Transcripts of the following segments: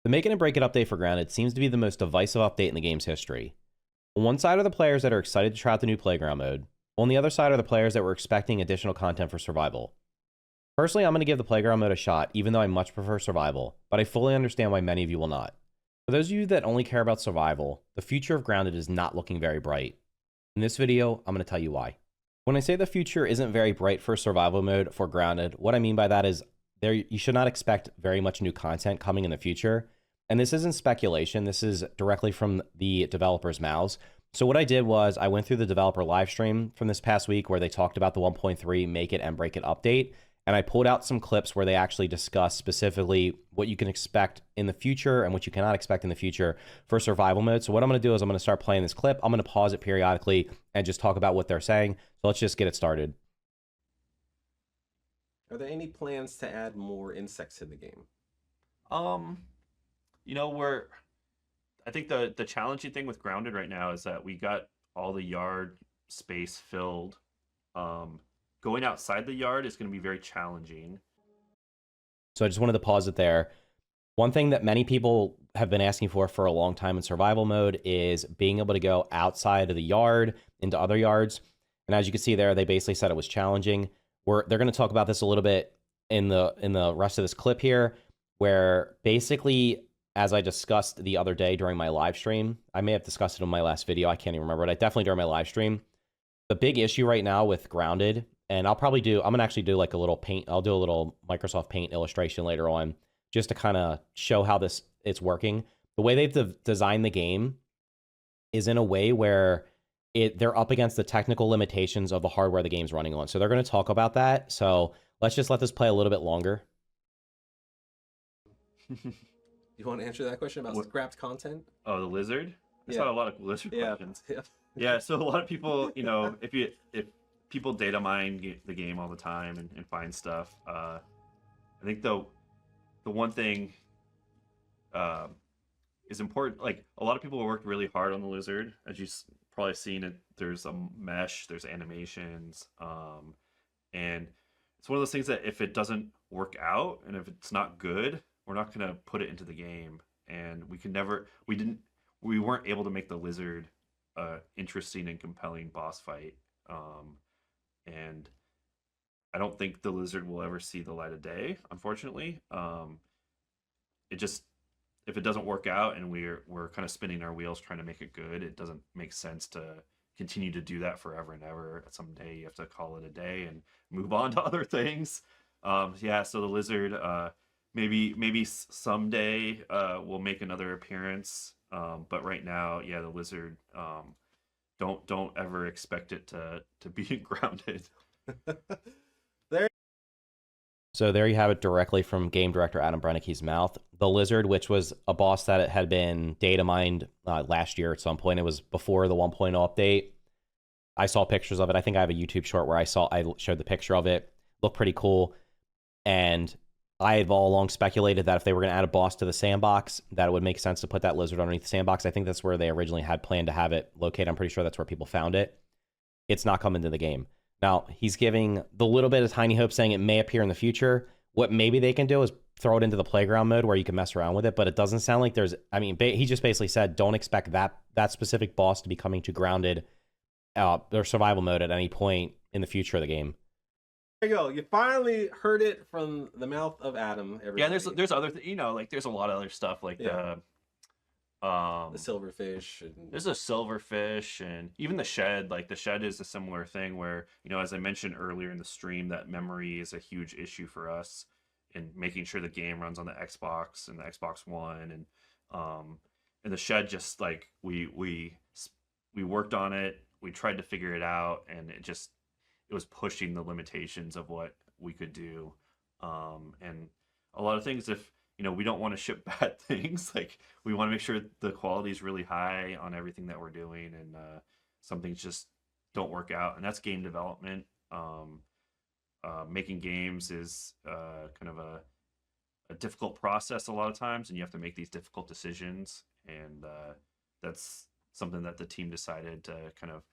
The Make It and Break It update for Grounded seems to be the most divisive update in the game's history. On one side are the players that are excited to try out the new playground mode. On the other side are the players that were expecting additional content for survival. Personally, I'm going to give the playground mode a shot, even though I much prefer survival, but I fully understand why many of you will not. For those of you that only care about survival, the future of Grounded is not looking very bright. In this video, I'm going to tell you why. When I say the future isn't very bright for survival mode for Grounded, what I mean by that is you should not expect very much new content coming in the future. And this isn't speculation. This is directly from the developers' mouths. So what I did was I went through the developer live stream from this past week where they talked about the 1.3 Make It and Break It update. And I pulled out some clips where they actually discuss specifically what you can expect in the future and what you cannot expect in the future for survival mode. So what I'm going to do is I'm going to start playing this clip. I'm going to pause it periodically and just talk about what they're saying. So let's just get it started. Are there any plans to add more insects in the game? You know, I think the challenging thing with Grounded right now is that we got all the yard space filled. Going outside the yard is going to be very challenging. So I just wanted to pause it there. One thing that many people have been asking for a long time in survival mode is being able to go outside of the yard into other yards. And as you can see there, they basically said it was challenging. They're going to talk about this a little bit in the rest of this clip here, where basically, as I discussed the other day during my live stream, I may have discussed it in my last video, I can't even remember, but I definitely during my live stream, the big issue right now with Grounded, and I'm going to actually do like a little paint, I'll do a little Microsoft Paint illustration later on, just to kind of show how it's working. The way they've designed the game is in a way where they're up against the technical limitations of the hardware the game's running on. So they're going to talk about that. So let's just let this play a little bit longer. You want to answer that question about scrapped content? Oh, the lizard? I saw a lot of lizard questions. Yeah. Yeah, so a lot of people, you know, if people data mine the game all the time and find stuff, I think the one thing is important. Like, a lot of people worked really hard on the lizard, as you've probably seen it. There's a mesh, there's animations, and it's one of those things that if it doesn't work out and if it's not good, we're not going to put it into the game. And we weren't able to make the lizard interesting and compelling boss fight. And I don't think the lizard will ever see the light of day, unfortunately. If it doesn't work out and we're kind of spinning our wheels trying to make it good, it doesn't make sense to continue to do that forever and ever. Someday you have to call it a day and move on to other things. Yeah, so the lizard, maybe someday we'll make another appearance. But right now, yeah, the lizard, don't ever expect it to be Grounded. So there you have it directly from game director Adam Brennicke's mouth. The lizard, which was a boss that had been data mined last year at some point. It was before the 1.0 update. I saw pictures of it. I think I have a YouTube short where I showed the picture of it. Looked pretty cool. And I have all along speculated that if they were going to add a boss to the sandbox, that it would make sense to put that lizard underneath the sandbox. I think that's where they originally had planned to have it located. I'm pretty sure that's where people found it. It's not coming to the game. Now, he's giving the little bit of tiny hope, saying it may appear in the future. What maybe they can do is throw it into the playground mode where you can mess around with it, but it doesn't sound like he just basically said, don't expect that specific boss to be coming to Grounded or survival mode at any point in the future of the game. There you go. You finally heard it from the mouth of Adam. Everybody. Yeah, there's other like there's a lot of other stuff like the silverfish. There's a silverfish, and even the shed. Like, the shed is a similar thing where, you know, as I mentioned earlier in the stream, that memory is a huge issue for us in making sure the game runs on the Xbox and the Xbox One, and the shed, just like we worked on it, we tried to figure it out, and it was pushing the limitations of what we could do. And a lot of things, if you know, we don't want to ship bad things. Like, we want to make sure the quality is really high on everything that we're doing, and some things just don't work out, and that's game development. Making games is kind of a difficult process a lot of times, and you have to make these difficult decisions, and that's something that the team decided to kind of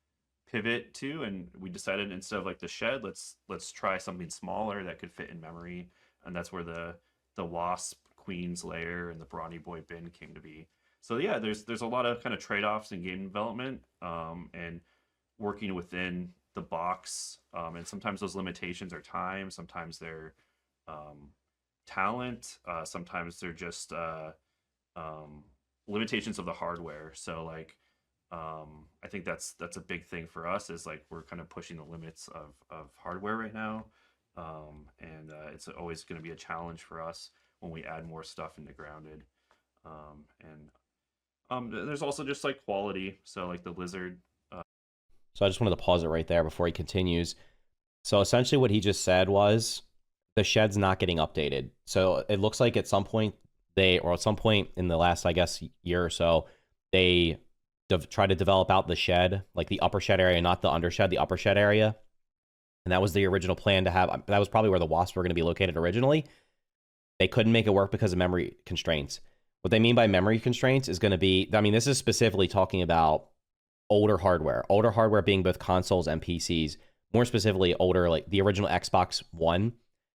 pivot to. And we decided, instead of like the shed, let's try something smaller that could fit in memory, and that's where the wasp Queen's Lair and the Brawny Boy Bin came to be. So yeah, there's a lot of kind of trade-offs in game development, and working within the box, and sometimes those limitations are time, sometimes they're talent, sometimes they're just limitations of the hardware. So like, I think that's a big thing for us, is like we're kind of pushing the limits of hardware right now, and it's always going to be a challenge for us when we add more stuff into Grounded. There's also just like quality. So like the Lizard. So I just wanted to pause it right there before he continues. So essentially what he just said was the shed's not getting updated. So it looks like at some point at some point in the last, I guess, year or so, they try to develop out the shed, like the upper shed area, not the under shed, the upper shed area. And that was the original plan to have. That was probably where the wasps were going to be located originally. They couldn't make it work because of memory constraints. What they mean by memory constraints is going to be, I mean, this is specifically talking about older hardware being both consoles and PCs, more specifically older, like the original Xbox One.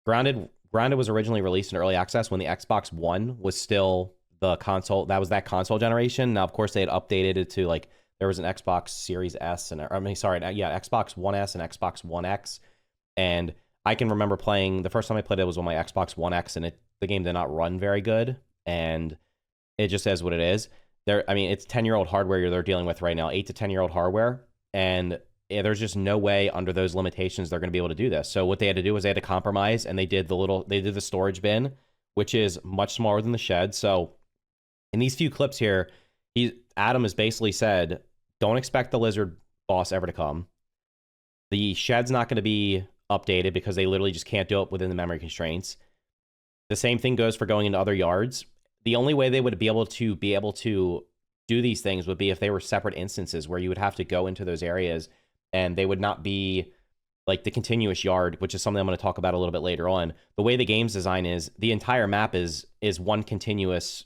Grounded was originally released in early access when the Xbox One was still the console. That was that console generation. Now, of course, they had updated it to like, there was an Xbox Series S and Xbox One S and Xbox One X. And I can remember playing, the first time I played it was on my Xbox One X, and the game did not run very good. And it just is what it is. It's 10-year-old hardware they're dealing with right now, 8 to 10-year-old hardware. And there's just no way under those limitations they're going to be able to do this. So what they had to do was they had to compromise, and they did the storage bin, which is much smaller than the shed. So in these few clips here, Adam has basically said, don't expect the Lizard boss ever to come. The shed's not going to be updated because they literally just can't do it within the memory constraints. The same thing goes for going into other yards. The only way they would be able to do these things would be if they were separate instances where you would have to go into those areas, and they would not be like the continuous yard, which is something I'm going to talk about a little bit later on. The way the game's design is, the entire map is one continuous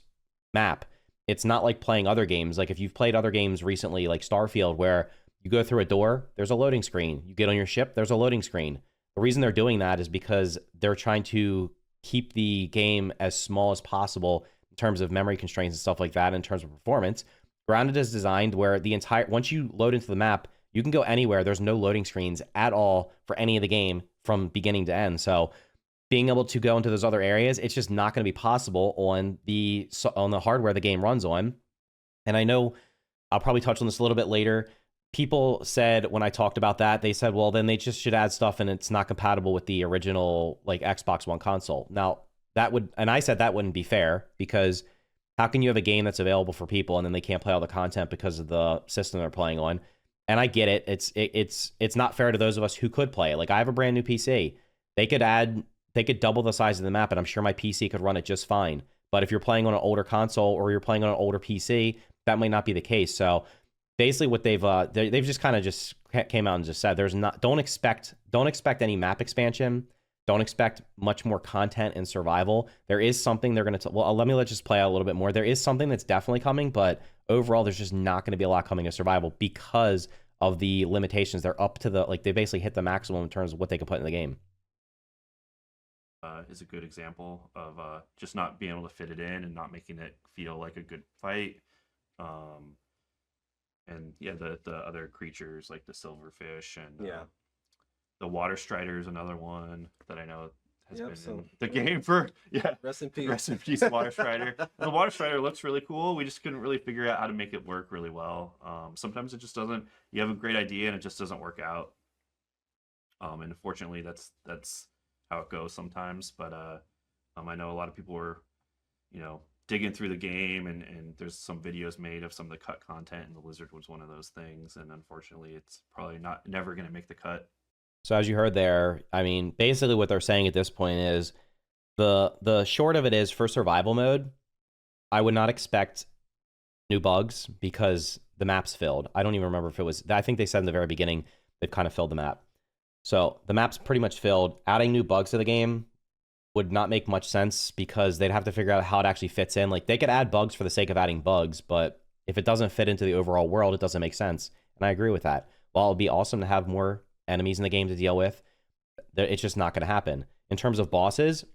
map. It's not like playing other games. Like if you've played other games recently, like Starfield, where you go through a door, there's a loading screen. You get on your ship, there's a loading screen. The reason they're doing that is because they're trying to keep the game as small as possible in terms of memory constraints and stuff like that, in terms of performance. Grounded is designed where once you load into the map, you can go anywhere. There's no loading screens at all for any of the game from beginning to end. So being able to go into those other areas, it's just not going to be possible on the hardware the game runs on. And I know I'll probably touch on this a little bit later. People said when I talked about that, they said, well, then they just should add stuff and it's not compatible with the original like Xbox One console. Now I said that wouldn't be fair, because how can you have a game that's available for people and then they can't play all the content because of the system they're playing on? And I get it. It's not fair to those of us who could play it. Like I have a brand new PC. They could double the size of the map, and I'm sure my PC could run it just fine. But if you're playing on an older console or you're playing on an older PC, that might not be the case. So basically what they've just kind of just came out and just said, don't expect any map expansion. Don't expect much more content in survival. There is something they're going to, let's just play out a little bit more. There is something that's definitely coming, but overall there's just not going to be a lot coming to survival because of the limitations. They're up to they basically hit the maximum in terms of what they can put in the game. Is a good example of just not being able to fit it in and not making it feel like a good fight. And yeah, the other creatures like the silverfish and the water strider is another one that I know has been in the game for Rest in peace, water strider. The water strider looks really cool. We just couldn't really figure out how to make it work really well. Sometimes it just doesn't. You have a great idea and it just doesn't work out. And unfortunately, that's how it goes sometimes. But I know a lot of people were, digging through the game, and there's some videos made of some of the cut content, and the Lizard was one of those things. And unfortunately, it's probably never going to make the cut. So as you heard there, I mean, basically what they're saying at this point is the short of it is, for survival mode, I would not expect new bugs because the map's filled. I don't even remember if it was, I think they said in the very beginning they've kind of filled the map. So the map's pretty much filled. Adding new bugs to the game would not make much sense because they'd have to figure out how it actually fits in. Like they could add bugs for the sake of adding bugs, but if it doesn't fit into the overall world, it doesn't make sense. And I agree with that. While it'd be awesome to have more enemies in the game to deal with, it's just not going to happen. In terms of bosses,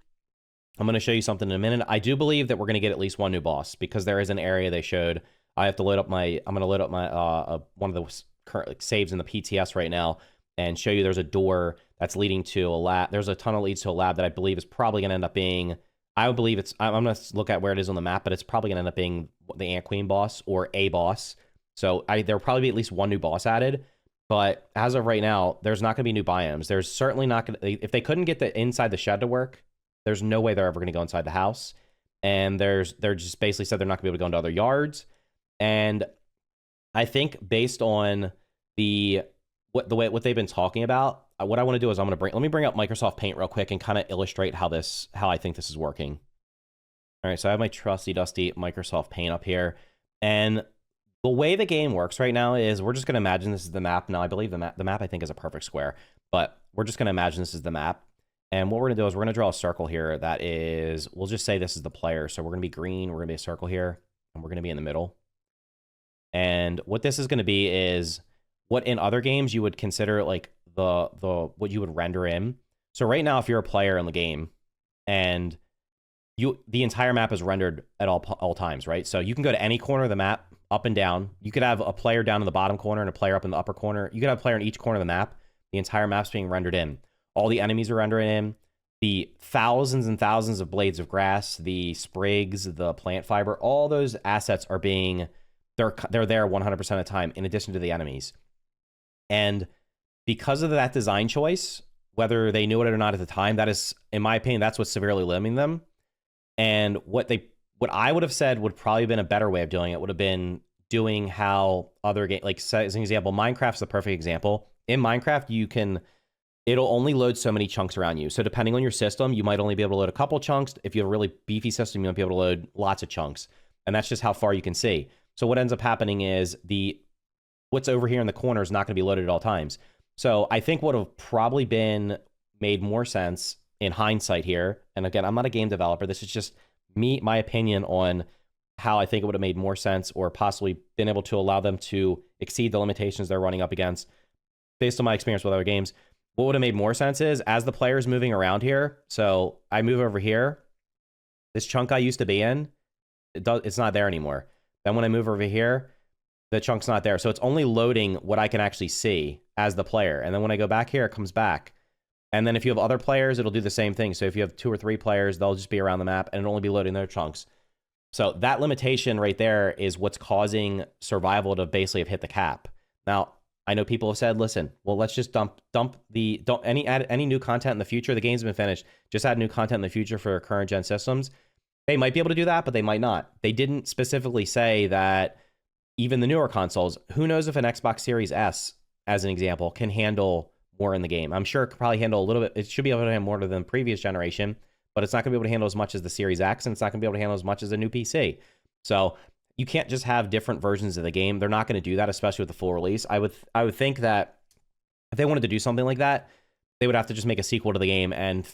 I'm going to show you something in a minute. I do believe that we're going to get at least one new boss because there is an area they showed. I have to load up my, I'm going to load up my, one of the current saves in the PTS right now and show you there's a door that's leading to a lab. There's a tunnel that leads to a lab that I believe is probably going to end up being, I would believe it's, I'm going to look at where it is on the map, but it's probably going to end up being the Ant Queen boss or a boss. So there'll probably be at least one new boss added. But as of right now, there's not going to be new biomes. There's certainly not going to, if they couldn't get the inside the shed to work, there's no way they're ever going to go inside the house. And they're just basically said they're not going to be able to go into other yards. And I think based on what they've been talking about, what I want to do is let me bring up Microsoft Paint real quick and kind of illustrate how I think this is working. All right, so I have my trusty dusty Microsoft Paint up here, and the way the game works right now is we're just going to imagine this is the map. Now I believe the map I think is a perfect square, but we're just going to imagine this is the map. And what we're going to do is we're going to draw a circle here that is, we'll just say this is the player. So we're going to be green, we're going to be a circle here, and we're going to be in the middle. And what this is going to be is what in other games you would consider like what you would render in. So right now, if you're a player in the game and the entire map is rendered at all times, right? So you can go to any corner of the map, up and down. You could have a player down in the bottom corner and a player up in the upper corner. You could have a player in each corner of the map. The entire map's being rendered in. All the enemies are rendered in. The thousands and thousands of blades of grass, the sprigs, the plant fiber, all those assets are being, they're there 100% of the time in addition to the enemies. And because of that design choice, whether they knew it or not at the time, that is, in my opinion, that's what's severely limiting them. And what I would have said would probably have been a better way of doing it would have been doing how other games, like as an example, Minecraft's the perfect example. In Minecraft, it'll only load so many chunks around you. So depending on your system, you might only be able to load a couple chunks. If you have a really beefy system, you might be able to load lots of chunks. And that's just how far you can see. So what ends up happening is what's over here in the corner is not going to be loaded at all times. So I think what would have probably made more sense in hindsight here, and again, I'm not a game developer, this is just my opinion on how I think it would have made more sense or possibly been able to allow them to exceed the limitations they're running up against based on my experience with other games. What would have made more sense is as the player's moving around here, so I move over here, this chunk I used to be in, it's not there anymore. Then when I move over here, the chunk's not there. So it's only loading what I can actually see as the player. And then when I go back here, it comes back. And then if you have other players, it'll do the same thing. So if you have 2 or 3 players, they'll just be around the map and it'll only be loading their chunks. So that limitation right there is what's causing survival to basically have hit the cap. Now, I know people have said, listen, well, let's just dump any new content in the future. The game's been finished. Just add new content in the future for current gen systems. They might be able to do that, but they might not. They didn't specifically say that even the newer consoles, who knows if an Xbox Series S, as an example, can handle more in the game. I'm sure it could probably handle a little bit. It should be able to handle more than the previous generation, but it's not going to be able to handle as much as the Series X, and it's not going to be able to handle as much as a new PC. So you can't just have different versions of the game. They're not going to do that, especially with the full release. I would think that if they wanted to do something like that, they would have to just make a sequel to the game and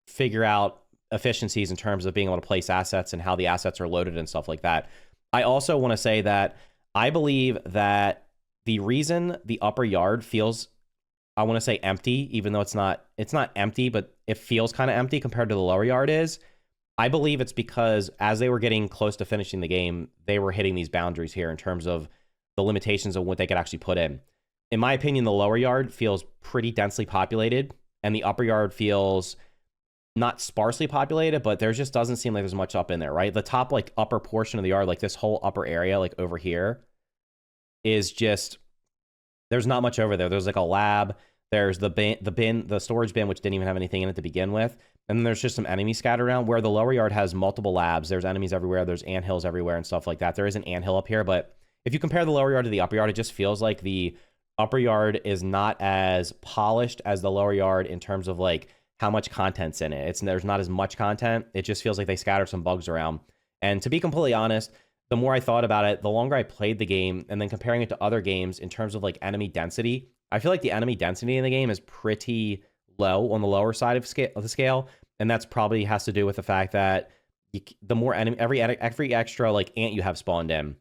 figure out efficiencies in terms of being able to place assets and how the assets are loaded and stuff like that. I also want to say that I believe that the reason the upper yard feels, I want to say empty, even though it's not empty, but it feels kind of empty compared to the lower yard is, I believe it's because as they were getting close to finishing the game, they were hitting these boundaries here in terms of the limitations of what they could actually put in. In my opinion, the lower yard feels pretty densely populated, and the upper yard feels not sparsely populated, but there just doesn't seem like there's much up in there, right? The top, like, upper portion of the yard, like this whole upper area, like over here, is just, there's not much over there. There's like a lab, there's the storage bin, which didn't even have anything in it to begin with, and then there's just some enemies scattered around, where the lower yard has multiple labs. There's enemies everywhere, there's anthills everywhere and stuff like that. There is an anthill up here, but if you compare the lower yard to the upper yard, it just feels like the upper yard is not as polished as the lower yard in terms of like how much content's in it. There's not as much content. It just feels like they scattered some bugs around. And to be completely honest, the more I thought about it, the longer I played the game, and then comparing it to other games in terms of like enemy density, I feel like the enemy density in the game is pretty low on the lower side of the scale. And that's probably has to do with the fact that the more enemy, every extra like ant you have spawned in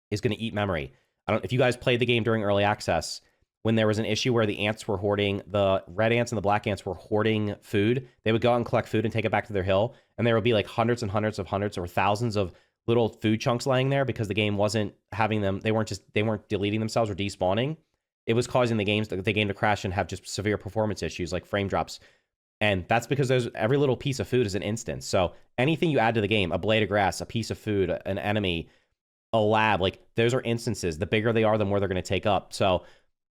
is going to eat memory. If you guys played the game during early access, when there was an issue where the ants were hoarding, the red ants and the black ants were hoarding food. They would go out and collect food and take it back to their hill, and there would be like hundreds and hundreds or thousands of little food chunks laying there because the game wasn't having them. They weren't deleting themselves or despawning. It was causing the game to crash and have just severe performance issues like frame drops. And that's because every little piece of food is an instance. So anything you add to the game, a blade of grass, a piece of food, an enemy, a lab, like those are instances. The bigger they are, the more they're going to take up. So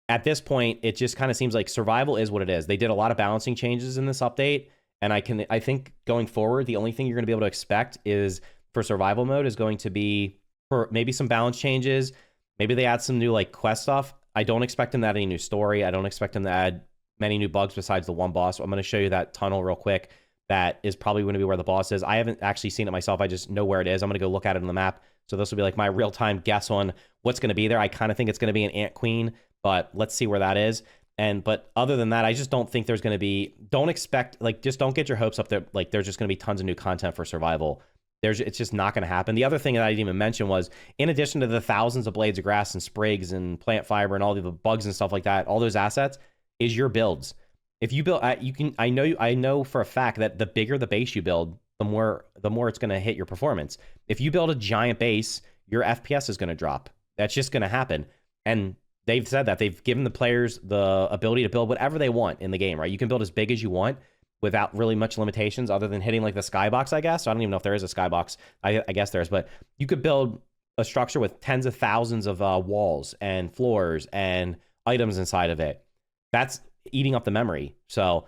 at this point, it just kind of seems like survival is what it is. They did a lot of balancing changes in this update. And I think going forward, the only thing you're going to be able to expect is for survival mode is going to be for maybe some balance changes. Maybe they add some new like quest stuff. I don't expect them to add any new story. I don't expect them to add many new bugs besides the one boss. I'm going to show you that tunnel real quick. That is probably going to be where the boss is. I haven't actually seen it myself. I just know where it is. I'm going to go look at it on the map. So this will be like my real-time guess on what's going to be there. I kind of think it's going to be an ant queen, but let's see where that is. But other than that, I just don't think there's going to be, don't expect, like, just don't get your hopes up that like there's just going to be tons of new content for survival. It's just not going to happen. The other thing that I didn't even mention was, in addition to the thousands of blades of grass and sprigs and plant fiber and all the bugs and stuff like that, all those assets is your builds. If you build, I know for a fact that the bigger the base you build, the more it's going to hit your performance. If you build a giant base, your FPS is going to drop. That's just going to happen. And they've said that. They've given the players the ability to build whatever they want in the game, right? You can build as big as you want without really much limitations other than hitting like the skybox, I guess. I don't even know if there is a skybox. I guess there is, but you could build a structure with tens of thousands of walls and floors and items inside of it. That's eating up the memory. So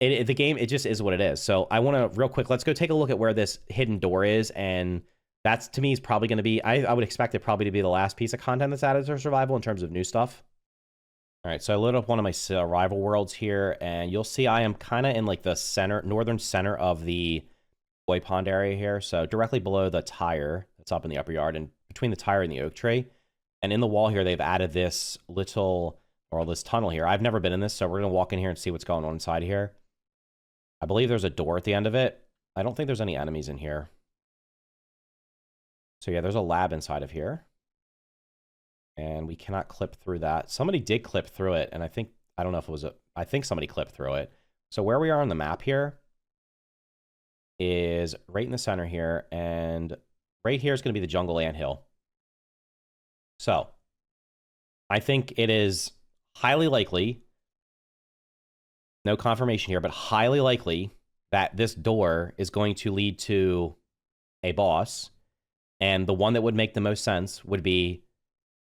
the game, it just is what it is. So I want to real quick, let's go take a look at where this hidden door is. And that's, to me, is probably going to be, I would expect it probably to be the last piece of content that's added to survival in terms of new stuff. All right, so I loaded up one of my survival worlds here, and you'll see I am kind of in like the northern center of the koi pond area here. So directly below the tire that's up in the upper yard and between the tire and the oak tree. And in the wall here, they've added this this tunnel here. I've never been in this, so we're going to walk in here and see what's going on inside here. I believe there's a door at the end of it. I don't think there's any enemies in here. So yeah, there's a lab inside of here. And we cannot clip through that. Somebody did clip through it, and I don't know if it was I think somebody clipped through it. So where we are on the map here is right in the center here, and right here is going to be the jungle anthill. So I think it is highly likely, no confirmation here, but highly likely that this door is going to lead to a boss. And the one that would make the most sense would be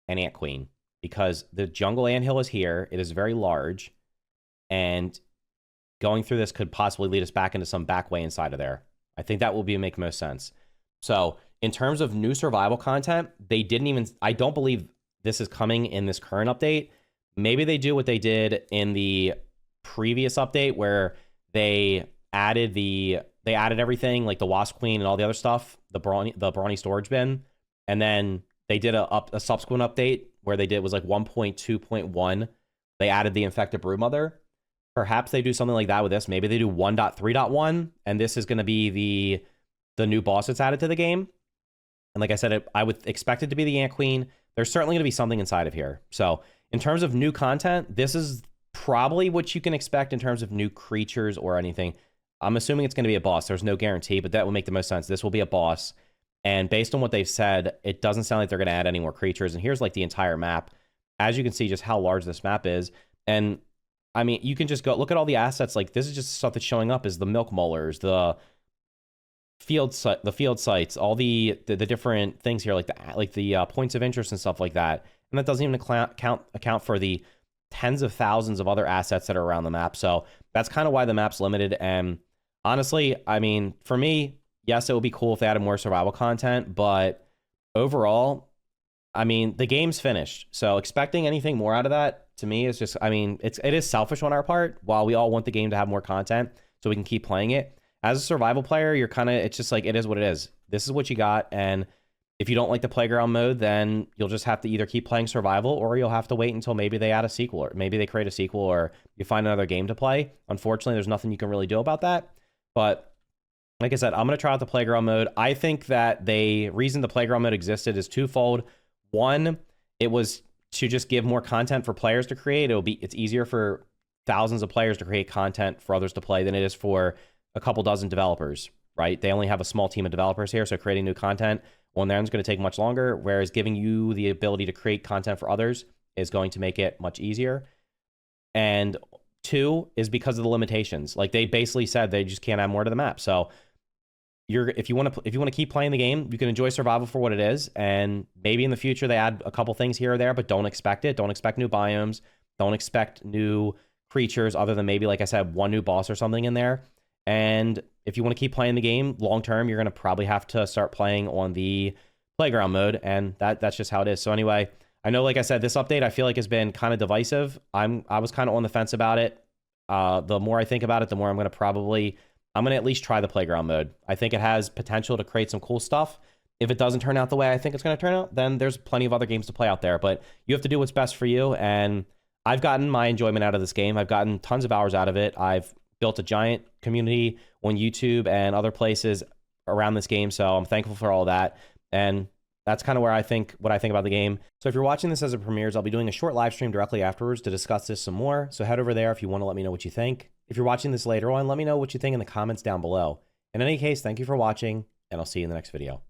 an ant queen, because the jungle anthill is here. It is very large, and going through this could possibly lead us back into some back way inside of there. I think that will make most sense. So in terms of new survival content, I don't believe this is coming in this current update. Maybe they do what they did in the previous update where they added everything like the wasp queen and all the other stuff, the brawny storage bin, and then they did a subsequent update where they did was like 1.2.1. They added the infected broodmother. Perhaps they do something like that with this. Maybe they do 1.3.1, and this is going to be the new boss that's added to the game. And like I said, I would expect it to be the ant queen. There's certainly going to be something inside of here. So in terms of new content, this is probably what you can expect in terms of new creatures or anything. I'm assuming it's going to be a boss. There's no guarantee, but that will make the most sense. This will be a boss. And based on what they've said, it doesn't sound like they're going to add any more creatures. And here's like the entire map. As you can see just how large this map is. And I mean, you can just go look at all the assets. Like this is just stuff that's showing up is the milk mullers, the field sites, all the different things here, like the points of interest and stuff like that. And that doesn't even account for the tens of thousands of other assets that are around the map. So that's kind of why the map's limited. And honestly, I mean, for me, yes, it would be cool if they added more survival content, but overall, I mean, the game's finished. So expecting anything more out of that, to me, is just, I mean, it is selfish on our part. While we all want the game to have more content so we can keep playing it, as a survival player, you're kind of, it's just like, it is what it is. This is what you got. And if you don't like the playground mode, then you'll just have to either keep playing survival, or you'll have to wait until maybe they add a sequel, or maybe they create a sequel, or you find another game to play. Unfortunately, there's nothing you can really do about that. But like I said, I'm going to try out the playground mode. I think that the reason the playground mode existed is twofold. One, it was to just give more content for players to create. It's easier for thousands of players to create content for others to play than it is for a couple dozen developers, right? They only have a small team of developers here, so creating new content on their end is going to take much longer, whereas giving you the ability to create content for others is going to make it much easier. And 2 is because of the limitations. Like, they basically said they just can't add more to the map. So if you want to keep playing the game, you can enjoy survival for what it is, and maybe in the future they add a couple things here or there, but don't expect it. Don't expect new biomes. Don't expect new creatures other than maybe, like I said, one new boss or something in there. And if you want to keep playing the game long term, you're going to probably have to start playing on the playground mode, and that's just how it is. So anyway, I know, like I said, this update I feel like has been kind of divisive. I was kind of on the fence about it. The more I think about it, the more I'm going to at least try the playground mode. I think it has potential to create some cool stuff. If it doesn't turn out the way I think it's going to turn out, then there's plenty of other games to play out there. But you have to do what's best for you, and I've gotten my enjoyment out of this game. I've gotten tons of hours out of it. I've built a giant community on YouTube and other places around this game, so I'm thankful for all that. And that's kind of what I think about the game. So if you're watching this as it premieres, I'll be doing a short live stream directly afterwards to discuss this some more. So head over there if you want to let me know what you think. If you're watching this later on, let me know what you think in the comments down below. In any case, thank you for watching, and I'll see you in the next video.